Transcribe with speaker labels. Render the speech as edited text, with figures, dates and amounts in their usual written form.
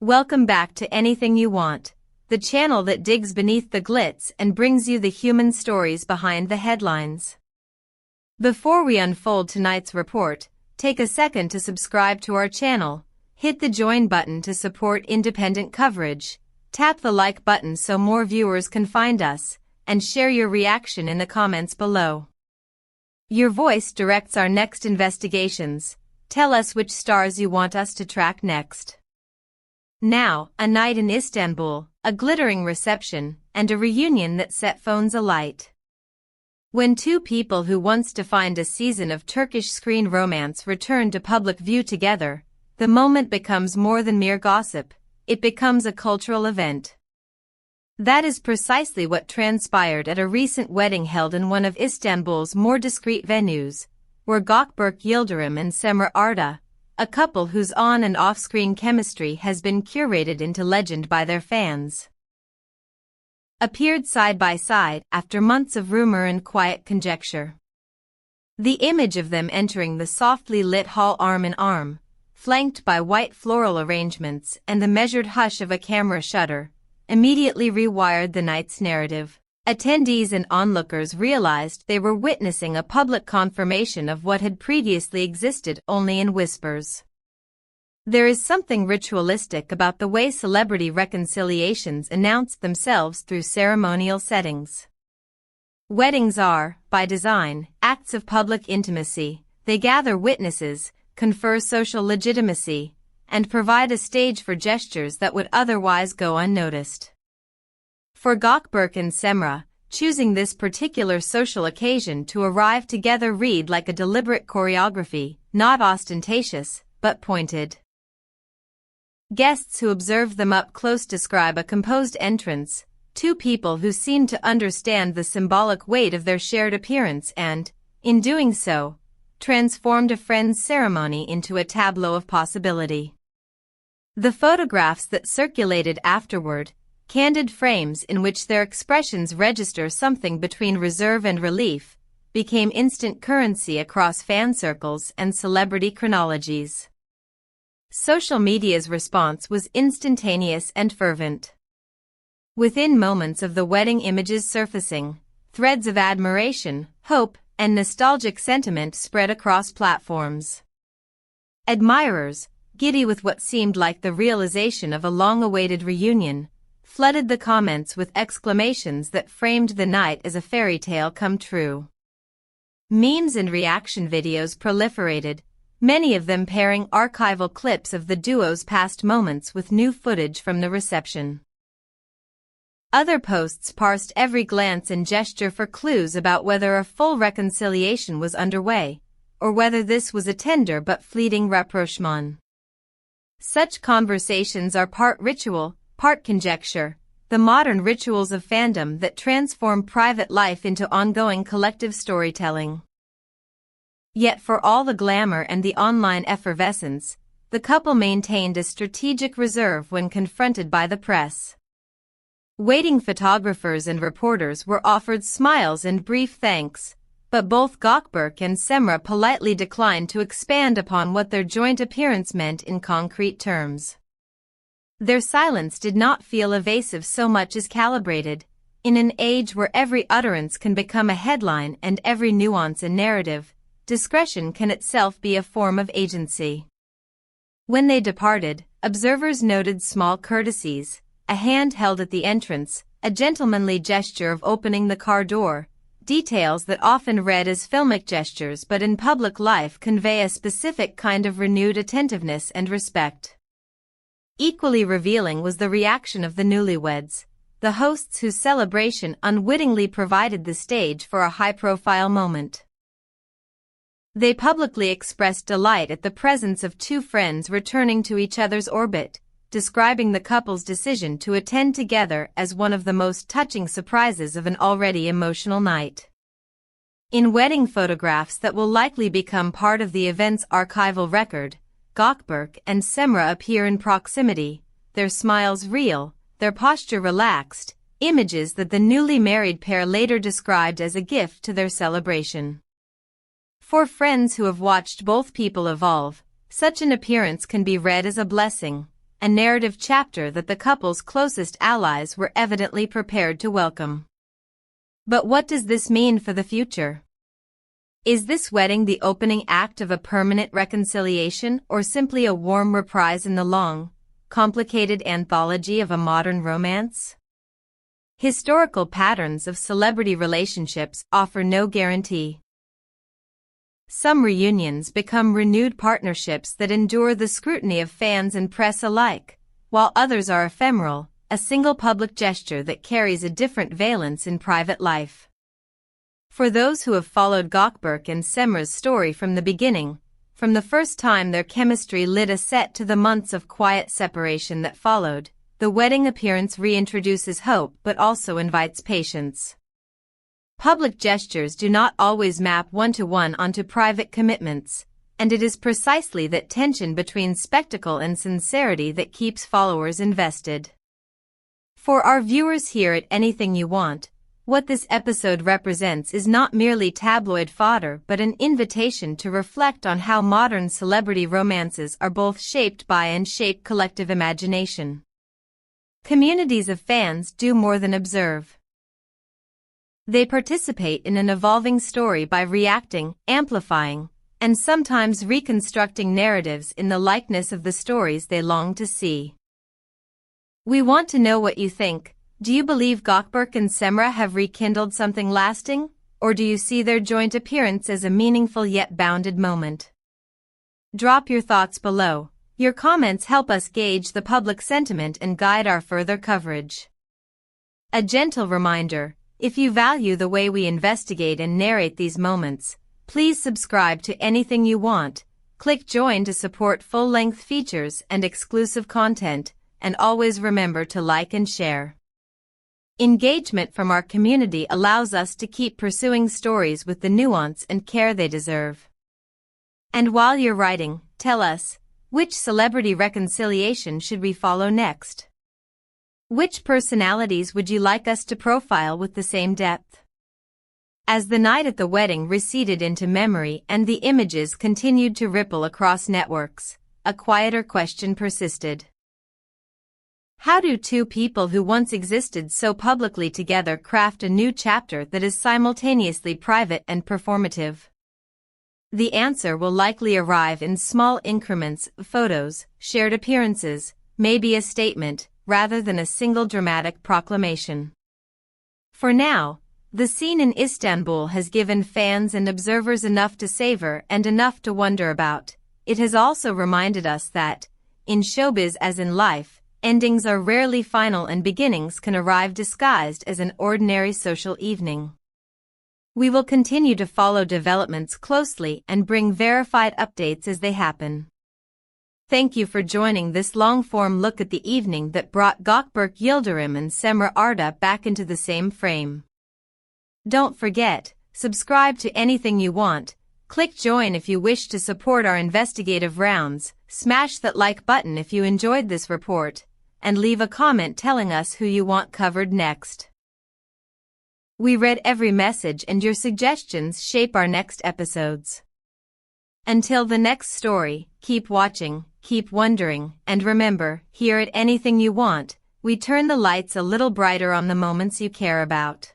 Speaker 1: Welcome back to Anything You Want, the channel that digs beneath the glitz and brings you the human stories behind the headlines. Before we unfold tonight's report, take a second to subscribe to our channel, hit the join button to support independent coverage, tap the like button so more viewers can find us, and share your reaction in the comments below. Your voice directs our next investigations. Tell us which stars you want us to track next. Now, a night in Istanbul, a glittering reception, and a reunion that set phones alight. When two people who once defined a season of Turkish screen romance return to public view together, the moment becomes more than mere gossip, it becomes a cultural event. That is precisely what transpired at a recent wedding held in one of Istanbul's more discreet venues, where Gökberk Yıldırım and Cemre Arda, a couple whose on- and off-screen chemistry has been curated into legend by their fans, appeared side by side after months of rumor and quiet conjecture. The image of them entering the softly lit hall arm in arm, flanked by white floral arrangements and the measured hush of a camera shutter, immediately rewired the night's narrative. Attendees and onlookers realized they were witnessing a public confirmation of what had previously existed only in whispers. There is something ritualistic about the way celebrity reconciliations announce themselves through ceremonial settings. Weddings are, by design, acts of public intimacy. They gather witnesses, confer social legitimacy, and provide a stage for gestures that would otherwise go unnoticed. For Gökberk and Cemre, choosing this particular social occasion to arrive together read like a deliberate choreography, not ostentatious, but pointed. Guests who observed them up close describe a composed entrance, two people who seemed to understand the symbolic weight of their shared appearance and, in doing so, transformed a friend's ceremony into a tableau of possibility. The photographs that circulated afterward, candid frames in which their expressions register something between reserve and relief, became instant currency across fan circles and celebrity chronologies. Social media's response was instantaneous and fervent. Within moments of the wedding images surfacing, threads of admiration, hope, and nostalgic sentiment spread across platforms. Admirers, giddy with what seemed like the realization of a long-awaited reunion, flooded the comments with exclamations that framed the night as a fairy tale come true. Memes and reaction videos proliferated, many of them pairing archival clips of the duo's past moments with new footage from the reception. Other posts parsed every glance and gesture for clues about whether a full reconciliation was underway, or whether this was a tender but fleeting rapprochement. Such conversations are part ritual, part conjecture, the modern rituals of fandom that transform private life into ongoing collective storytelling. Yet for all the glamour and the online effervescence, the couple maintained a strategic reserve when confronted by the press. Waiting photographers and reporters were offered smiles and brief thanks, but both Gökberk and Cemre politely declined to expand upon what their joint appearance meant in concrete terms. Their silence did not feel evasive so much as calibrated. In an age where every utterance can become a headline and every nuance a narrative, discretion can itself be a form of agency. When they departed, observers noted small courtesies, a hand held at the entrance, a gentlemanly gesture of opening the car door, details that often read as filmic gestures but in public life convey a specific kind of renewed attentiveness and respect. Equally revealing was the reaction of the newlyweds, the hosts whose celebration unwittingly provided the stage for a high-profile moment. They publicly expressed delight at the presence of two friends returning to each other's orbit, describing the couple's decision to attend together as one of the most touching surprises of an already emotional night. In wedding photographs that will likely become part of the event's archival record, Gökberk and Cemre appear in proximity, their smiles real, their posture relaxed, images that the newly married pair later described as a gift to their celebration. For friends who have watched both people evolve, such an appearance can be read as a blessing, a narrative chapter that the couple's closest allies were evidently prepared to welcome. But what does this mean for the future? Is this wedding the opening act of a permanent reconciliation or simply a warm reprise in the long, complicated anthology of a modern romance? Historical patterns of celebrity relationships offer no guarantee. Some reunions become renewed partnerships that endure the scrutiny of fans and press alike, while others are ephemeral, a single public gesture that carries a different valence in private life. For those who have followed Gökberk and Cemre's story from the beginning, from the first time their chemistry lit a set to the months of quiet separation that followed, the wedding appearance reintroduces hope but also invites patience. Public gestures do not always map one-to-one onto private commitments, and it is precisely that tension between spectacle and sincerity that keeps followers invested. For our viewers here at Anything You Want, what this episode represents is not merely tabloid fodder but an invitation to reflect on how modern celebrity romances are both shaped by and shape collective imagination. Communities of fans do more than observe. They participate in an evolving story by reacting, amplifying, and sometimes reconstructing narratives in the likeness of the stories they long to see. We want to know what you think. Do you believe Gökberk and Cemre have rekindled something lasting, or do you see their joint appearance as a meaningful yet bounded moment? Drop your thoughts below. Your comments help us gauge the public sentiment and guide our further coverage. A gentle reminder, if you value the way we investigate and narrate these moments, please subscribe to Anything You Want, click join to support full-length features and exclusive content, and always remember to like and share. Engagement from our community allows us to keep pursuing stories with the nuance and care they deserve. And while you're writing, tell us, which celebrity reconciliation should we follow next? Which personalities would you like us to profile with the same depth? As the night at the wedding receded into memory and the images continued to ripple across networks, a quieter question persisted. How do two people who once existed so publicly together craft a new chapter that is simultaneously private and performative? The answer will likely arrive in small increments, photos, shared appearances, maybe a statement, rather than a single dramatic proclamation. For now, the scene in Istanbul has given fans and observers enough to savor and enough to wonder about. It has also reminded us that, in showbiz as in life, endings are rarely final and beginnings can arrive disguised as an ordinary social evening. We will continue to follow developments closely and bring verified updates as they happen. Thank you for joining this long-form look at the evening that brought Gökberk Yıldırım and Cemre Arda back into the same frame. Don't forget, subscribe to Anything You Want, click join if you wish to support our investigative rounds, smash that like button if you enjoyed this report, and leave a comment telling us who you want covered next. We read every message and your suggestions shape our next episodes. Until the next story, keep watching, keep wondering, and remember, here at Anything You Want, we turn the lights a little brighter on the moments you care about.